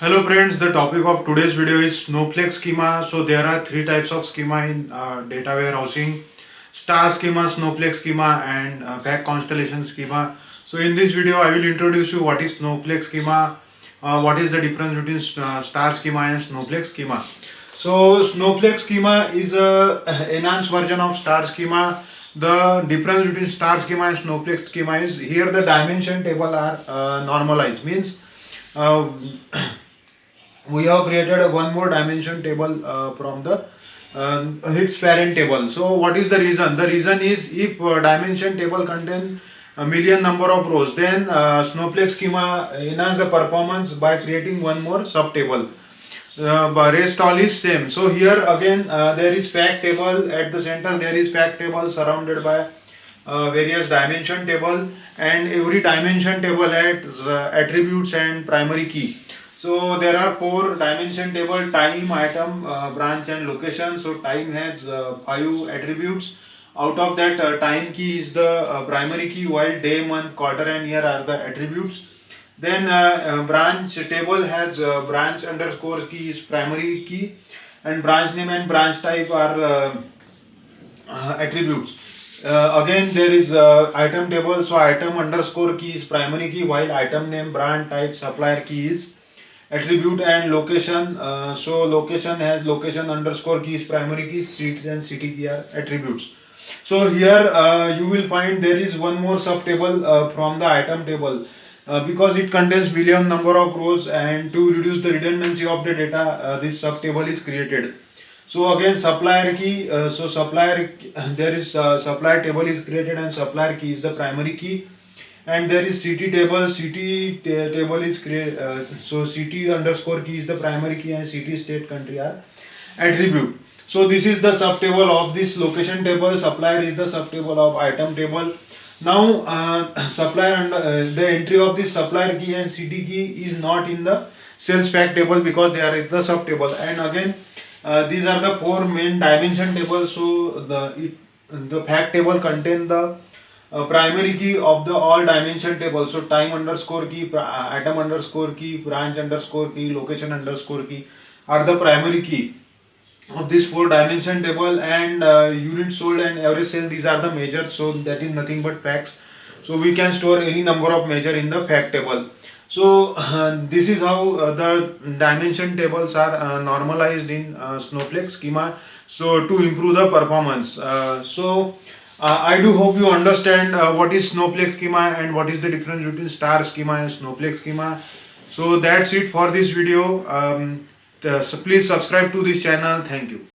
Hello friends, the topic of today's video is Snowflake schema. So there are three types of schema in data warehousing: star schema, Snowflake schema, and back constellation schema. So in this video, I will introduce you what is Snowflake schema, what is the difference between star schema and Snowflake schema. So Snowflake schema is a enhanced version of star schema. The difference between star schema and Snowflake schema is here the dimension table are normalized, means uh, we have created one more dimension table from the its parent table. So what is the reason? The reason is if dimension table contain a million number of rows, then Snowflake schema enhance the performance by creating one more sub table. But rest all is same. So here again there is fact table at the center. There is fact table surrounded by various dimension table, and every dimension table has attributes and primary key. So there are four dimension table: time, item, branch, and location. So time has five attributes. Out of that, time key is the primary key, while day, month, quarter, and year are the attributes. Then branch table has branch underscore key is primary key, and branch name and branch type are attributes. Again there is item table. So item underscore key is primary key, while item name, brand type, supplier key is attribute. And location, so location has location underscore key is primary key, street and city key are attributes. So here you will find there is one more sub table from the item table, because it contains million number of rows, and to reduce the redundancy of the data, this sub table is created. So again supplier key, so supplier there is supplier table is created, and supplier key is the primary key. And there is city table. Table is created, so city underscore key is the primary key, and city, state, country are attribute. So this is the sub table of this location table. Supplier is the sub table of item table. Now supplier and the entry of this supplier key and city key is not in the sales fact table, because they are in the sub table. And again these are the four main dimension tables. So the fact table contain the primary key of the all dimension table. So time underscore key, item underscore key, branch underscore key, location underscore key are the primary key of this four dimension table. And unit sold and average sale, these are the measures. So that is nothing but facts. So we can store any number of measure in the fact table. So this is how the dimension tables are normalized in Snowflake schema, so to improve the performance. I do hope you understand what is Snowflake schema and what is the difference between star schema and Snowflake schema. So that's it for this video. So please subscribe to this channel. Thank you.